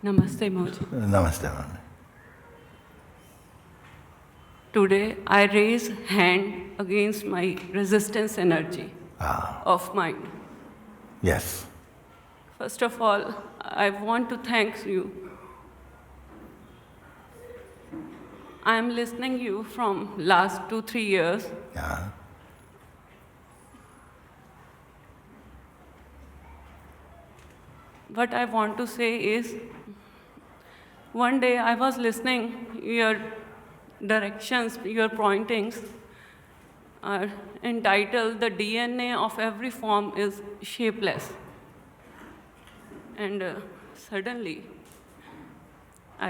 Namaste, Mooji. Namaste, Mami. Today, I raise hand against my resistance energy of mind. Yes. First of all, I want to thank you. I am listening you from last 2-3 years. Yeah. What I want to say is, one day I was listening your directions, your pointings are entitled, "The DNA of every form is shapeless." And suddenly,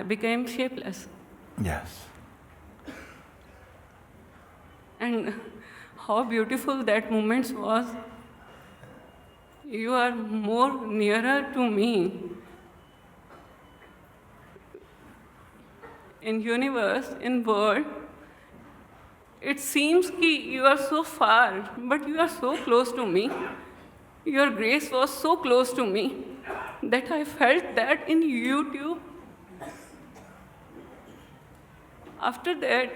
I became shapeless. Yes. And how beautiful that moment was. You are more nearer to me. In universe, in world, it seems that you are so far, but you are so close to me. Your grace was so close to me that I felt that in YouTube. After that,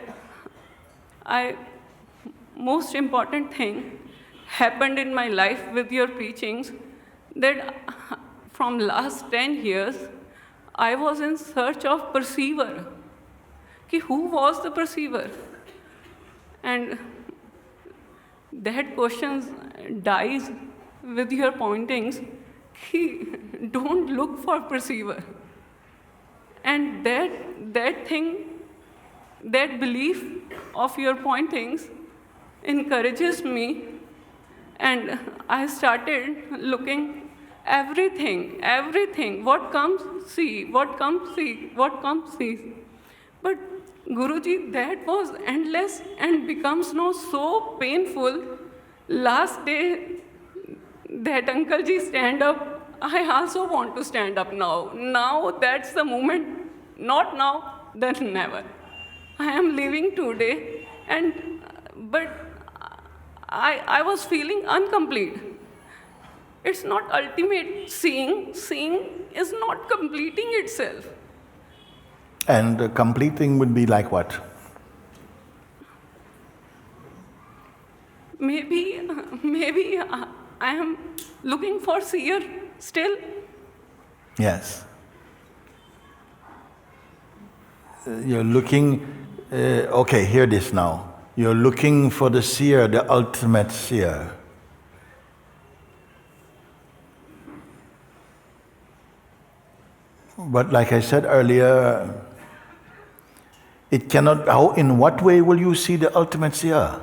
most important thing happened in my life with your preachings, that from last 10 years, I was in search of perceiver. Who was the perceiver? And that question dies with your pointings. Don't look for perceiver. And that thing, that belief of your pointings encourages me, and I started looking everything, what comes, see, what comes, see, what comes, see. But Guruji, that was endless and becomes now so painful. Last day, that Uncle Ji stand up, I also want to stand up now. Now that's the moment, not now, then never. I am leaving today, but I was feeling incomplete. It's not ultimate seeing. Seeing is not completing itself. And completing would be like what? Maybe I am looking for seer still. Yes. You're looking, okay, hear this now. You're looking for the seer, the ultimate seer. But like I said earlier, it cannot, in what way will you see the ultimate seer?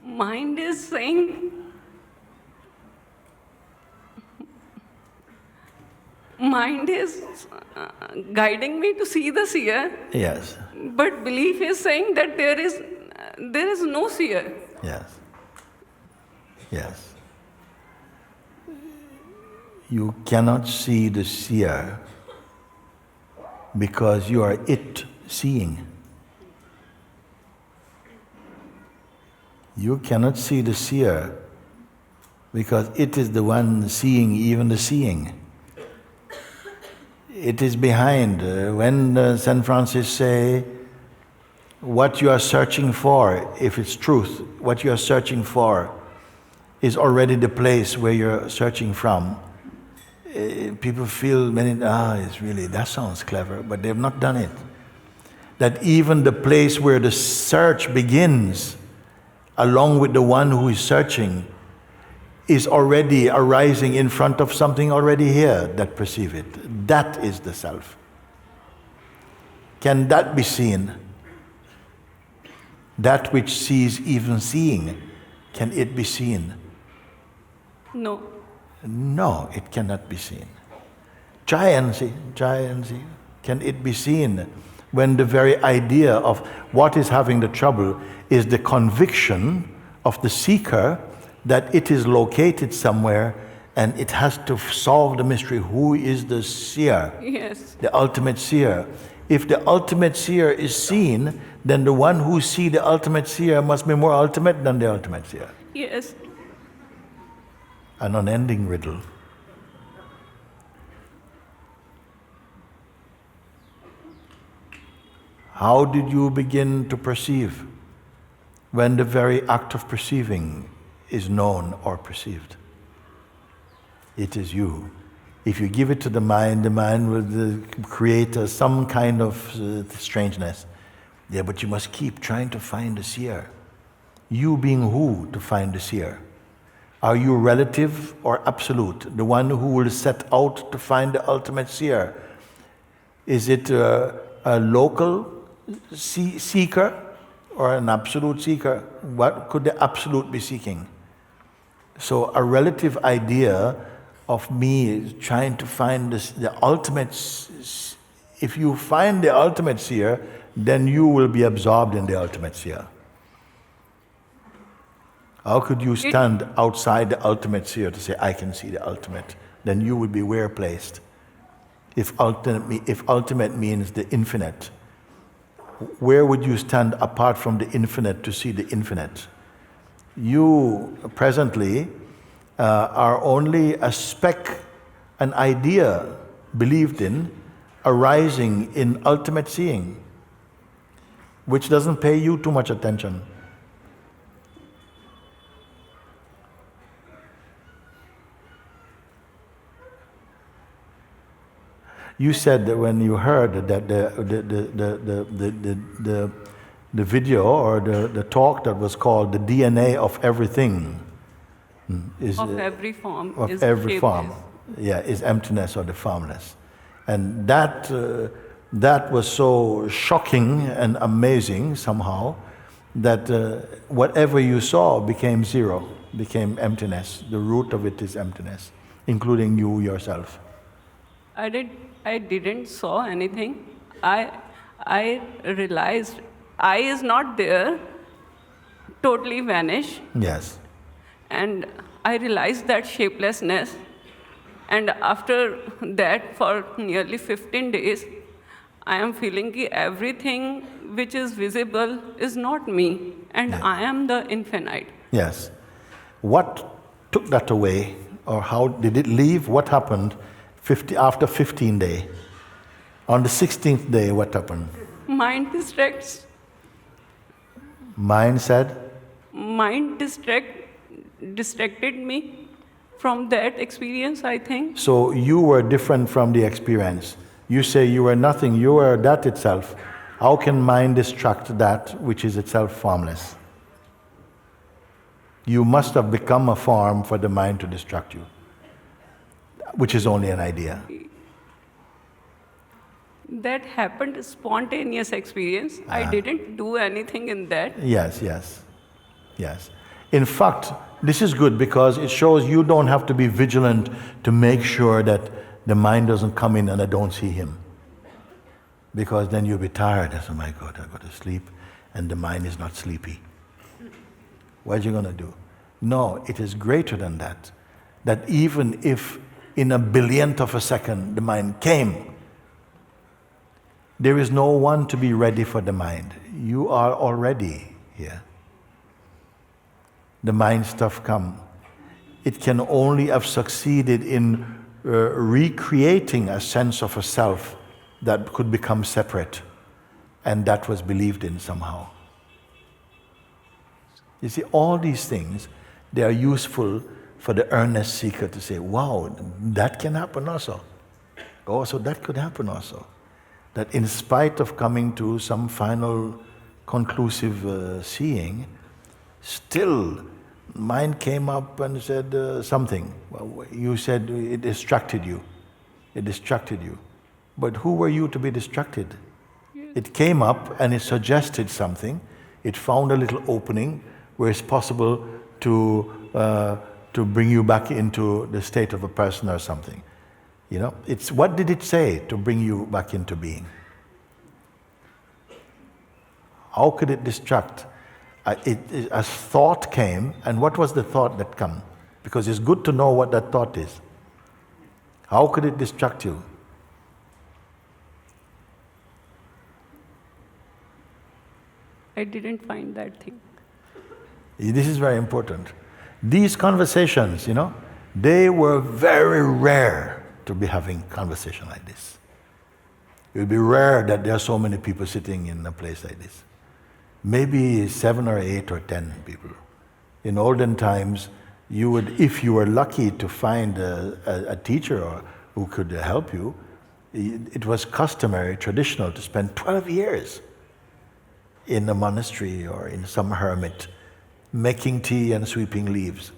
Mind is saying, mind is guiding me to see the seer. Yes. But belief is saying that there is no seer. Yes. Yes. You cannot see the seer because you are it seeing. You cannot see the seer because it is the one seeing even the seeing. It is behind. When St. Francis say, what you are searching for, if it's truth, what you are searching for is already the place where you're searching from. People feel it's really, that sounds clever, but they've not done it. That even the place where the search begins, along with the one who is searching, is already arising in front of something already here that perceive it. That is the self. Can that be seen? That which sees even seeing, can it be seen? No. No, it cannot be seen. Try and see. Can it be seen when the very idea of what is having the trouble is the conviction of the seeker that it is located somewhere and it has to solve the mystery. Who is the seer? Yes. The ultimate seer. If the ultimate seer is seen, then the one who sees the ultimate seer must be more ultimate than the ultimate seer. Yes. an unending riddle. How did you begin to perceive when the very act of perceiving is known or perceived? It is you. If you give it to the mind will create some kind of strangeness. Yeah, but you must keep trying to find the seer. You being who to find the seer? Are you relative or absolute? The one who will set out to find the ultimate seer? Is it a local seeker or an absolute seeker? What could the absolute be seeking? So a relative idea of me is trying to find the ultimate. If you find the ultimate seer, then you will be absorbed in the ultimate seer. How could you stand outside the ultimate seer to say, I can see the ultimate? Then you would be where placed? If ultimate means the infinite, where would you stand apart from the infinite to see the infinite? You presently are only a speck, an idea believed in, arising in ultimate seeing, which doesn't pay you too much attention. You said that when you heard that the video or the talk that was called "The DNA of Everything" is of every form of is every shapeless. form, is emptiness or the formless, and that was so shocking and amazing somehow that whatever you saw became zero, became emptiness. The root of it is emptiness, including you yourself. I didn't saw anything. I realized I is not there, totally vanished, Yes. and I realized that shapelessness. And after that, for nearly 15 days, I am feeling that everything which is visible is not me, and Yeah. I am the infinite. Yes. What took that away, or how did it leave? What happened after 15 days? On the 16th day, what happened? Mind distracts. Mind said, Mind distracted me from that experience, I think. so you were different from the experience. You say you were nothing, you were that itself. How can mind distract that which is itself formless? You must have become a form for the mind to distract you, which is only an idea. That happened spontaneous experience. I didn't do anything in that. Yes, yes, yes. In fact, this is good because it shows you don't have to be vigilant to make sure that the mind doesn't come in and I don't see him. Because then you'll be tired. Oh my God, I got to sleep, and the mind is not sleepy. What are you going to do? No, it is greater than that. That even if in a billionth of a second the mind came, there is no one to be ready for the mind. You are already here. The mind stuff come. It can only have succeeded in recreating a sense of a self that could become separate, and that was believed in somehow. You see, all these things, they are useful for the earnest seeker to say, wow, that can happen also. Oh, so that could happen also. That in spite of coming to some final conclusive seeing, still mind came up and said something. Well, you said it distracted you. It distracted you. But who were you to be distracted? It came up and it suggested something. It found a little opening where it's possible to bring you back into the state of a person or something. You know, it's what did it say to bring you back into being? How could it distract? A thought came, and what was the thought that came? Because it's good to know what that thought is. How could it distract you? I didn't find that thing. This is very important. These conversations, They were very rare to be having conversation like this. It would be rare that there are so many people sitting in a place like this. Maybe 7 or 8 or 10 people. In olden times, you would, if you were lucky to find a teacher who could help you, it was customary, traditional to spend 12 years in a monastery or in some hermit, making tea and sweeping leaves,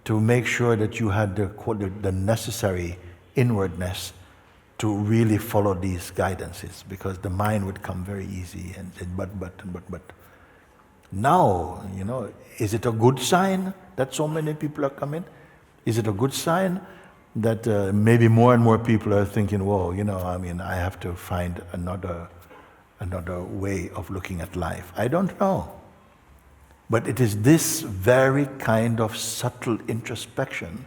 to make sure that you had the necessary inwardness to really follow these guidances, because the mind would come very easy and say, but. Now, is it a good sign that so many people are coming? Is it a good sign that maybe more and more people are thinking, whoa, I have to find another way of looking at life? I don't know. But it is this very kind of subtle introspection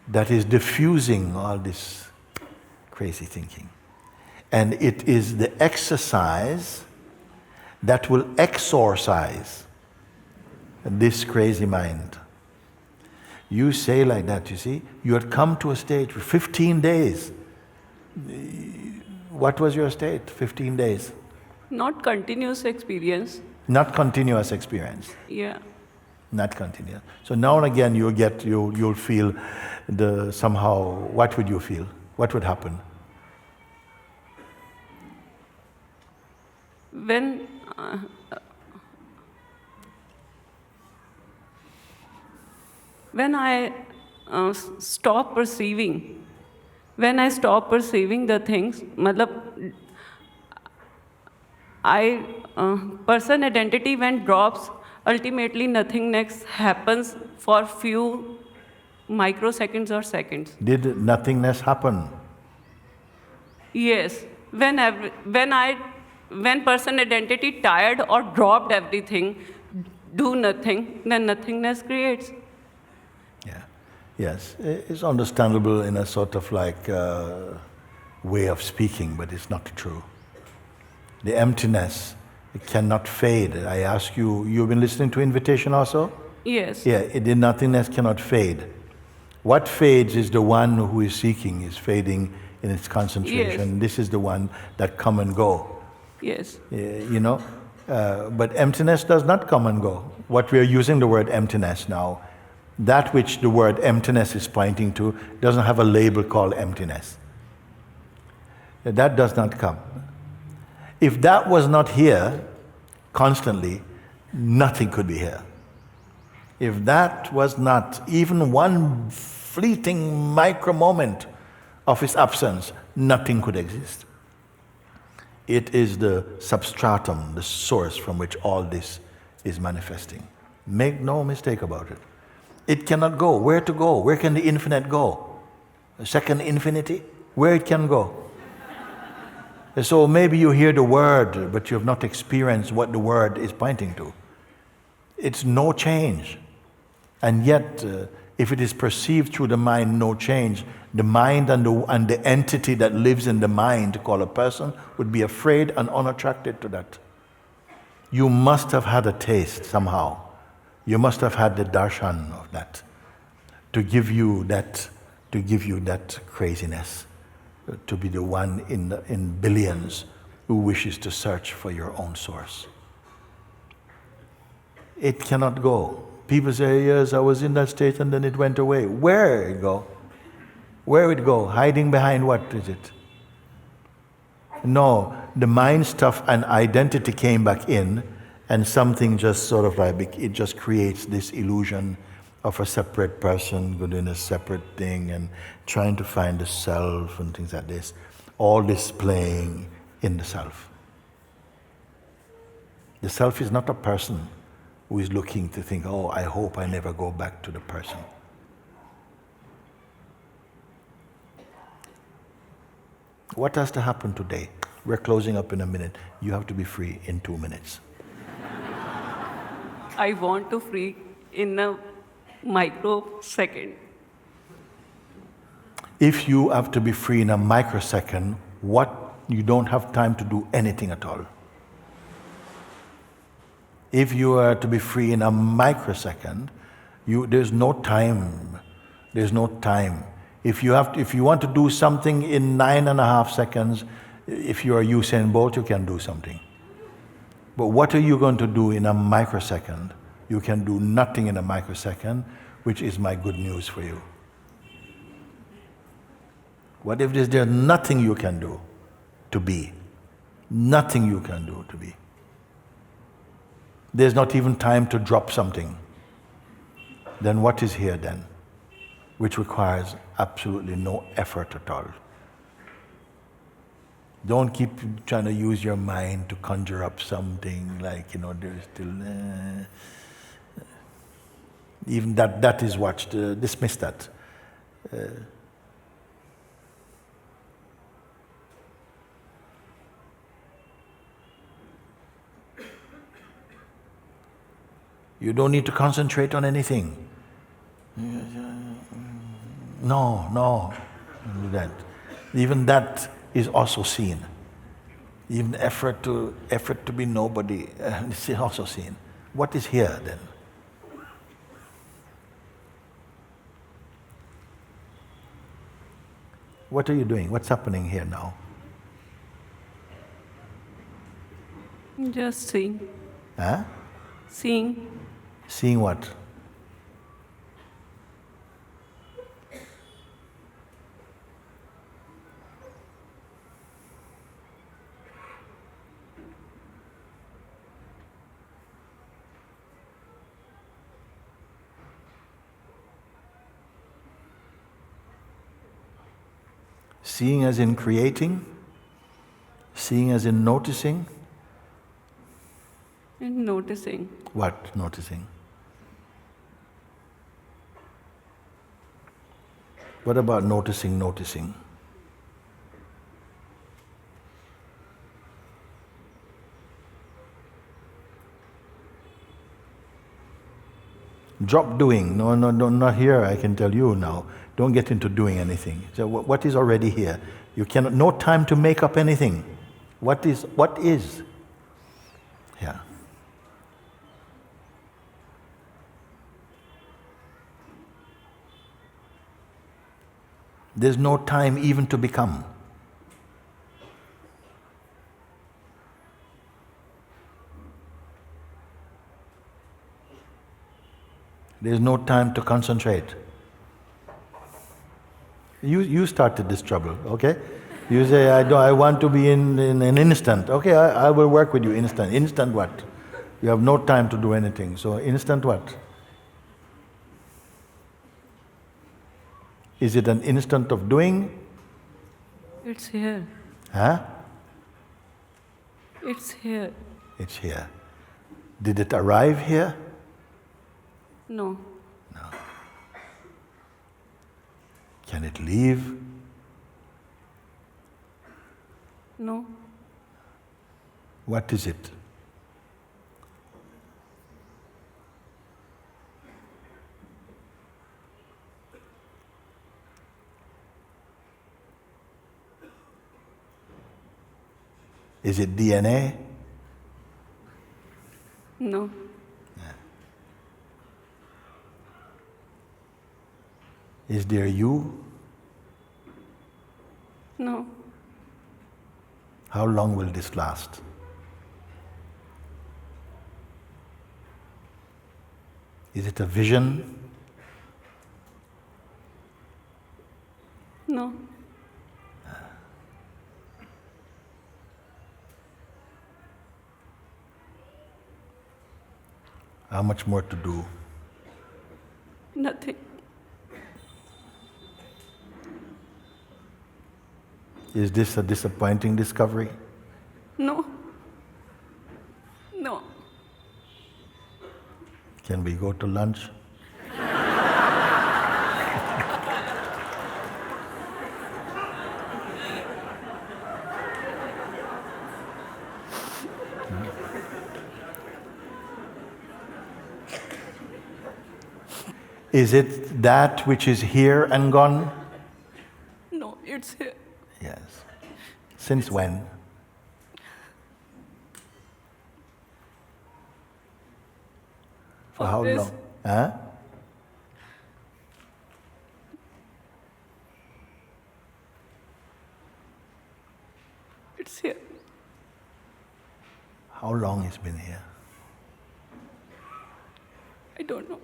that is diffusing all this crazy thinking. And it is the exercise that will exorcise this crazy mind. You say like that, you see, you had come to a stage for 15 days. What was your state, 15 days? Not continuous experience. Not continuous experience. Yeah. Not continuous. So now and again you'll feel somehow, what would you feel? What would happen? When I stop perceiving, the things, matlab, person identity when drops, ultimately nothingness happens for few microseconds or seconds. Did nothingness happen? Yes. When person identity tired or dropped everything, do nothing, then nothingness creates. Yeah. Yes. It's understandable in a sort of like way of speaking, but it's not true. The emptiness, it cannot fade. I ask you, you've been listening to Invitation also? Yes. Yeah, the nothingness cannot fade. What fades is the one who is seeking, is fading in its concentration. Yes. This is the one that come and go. Yes. But emptiness does not come and go. What we are using the word emptiness now, that which the word emptiness is pointing to doesn't have a label called emptiness. That does not come. If that was not here constantly, nothing could be here. If that was not even one fleeting micro moment of its absence, nothing could exist. It is the substratum, the source from which all this is manifesting. Make no mistake about it. It cannot go. Where to go? Where can the infinite go? A second infinity? Where it can go? So maybe you hear the word, but you have not experienced what the word is pointing to. It's no change. And yet, if it is perceived through the mind, no change, the mind and the entity that lives in the mind, called a person, would be afraid and unattracted to that. You must have had a taste somehow. You must have had the darshan of that to give you that craziness, to be the one in billions who wishes to search for your own source. It cannot go. People say, yes, I was in that state and then it went away. Where it go? Where it go? Hiding behind what is it? No, the mind stuff and identity came back in, and something just sort of like, it just creates this illusion of a separate person doing a separate thing and trying to find the self and things like this. All this playing in the self. The self is not a person who is looking to think, oh, I hope I never go back to the person. What has to happen today? We're closing up in a minute. You have to be free in 2 minutes. I want to free in a microsecond. If you have to be free in a microsecond, you don't have time to do anything at all. If you are to be free in a microsecond, There's no time. There's no time. If you want to do something in 9.5 seconds, if you are Usain Bolt, you can do something. But what are you going to do in a microsecond? You can do nothing in a microsecond, which is my good news for you. What if there's nothing you can do to be? Nothing you can do to be. There's not even time to drop something. Then what is here then? Which requires absolutely no effort at all. Don't keep trying to use your mind to conjure up something like, there's still... even that is watched. Dismiss that. You don't need to concentrate on anything. No, don't do that. Even that is also seen. Even effort to be nobody is also seen. What is here then? What are you doing? What's happening here now? Just seeing. Huh? Seeing. Seeing what? Seeing as in creating? Seeing as in noticing? And noticing. What noticing? What about noticing? Drop doing. No, not here, I can tell you now. Don't get into doing anything. So what is already here? You cannot, no time to make up anything. What is? Yeah. There's no time even to become. There's no time to concentrate. You started this trouble, okay? You say, I want to be in an instant. Okay, I will work with you instant. Instant what? You have no time to do anything. So instant what? Is it an instant of doing? It's here. Huh? It's here. It's here. Did it arrive here? No. No. Can it leave? No. What is it? Is it DNA? No. Is there you? No. How long will this last? Is it a vision? No. How much more to do? Nothing. Is this a disappointing discovery? No. No. Can we go to lunch? Is it that which is here and gone? No, it's here. Yes. Since when? For how Always. long? Huh? How long it's been here? I don't know.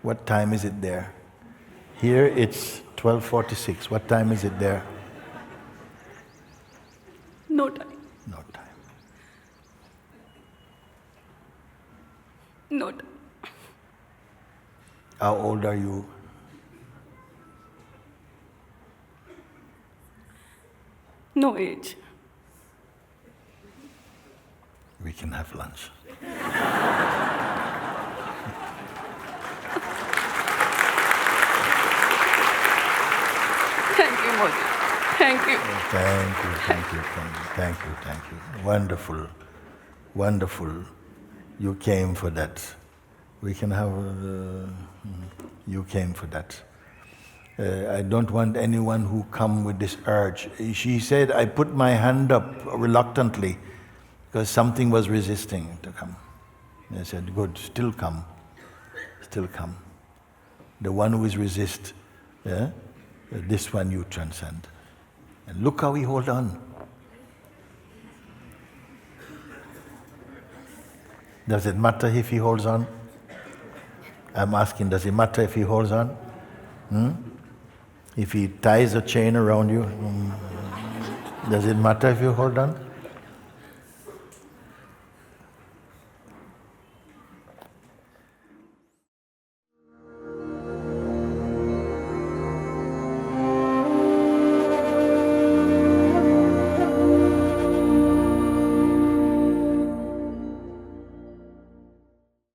What time is it there? Here it's 12:46. What time is it there? No time. No time. No time. How old are you? No age. We can have lunch. Thank you, Mooji. Thank you. Thank you. Wonderful, wonderful. You came for that. We can have, you came for that. I don't want anyone who come with this urge. She said, I put my hand up reluctantly because something was resisting to come. I said, good, still come. Still come. The one who is resist, yeah? This one you transcend. And look how he hold on. Does it matter if he holds on? I'm asking, does it matter if he holds on? If he ties a chain around you, does it matter if you hold on?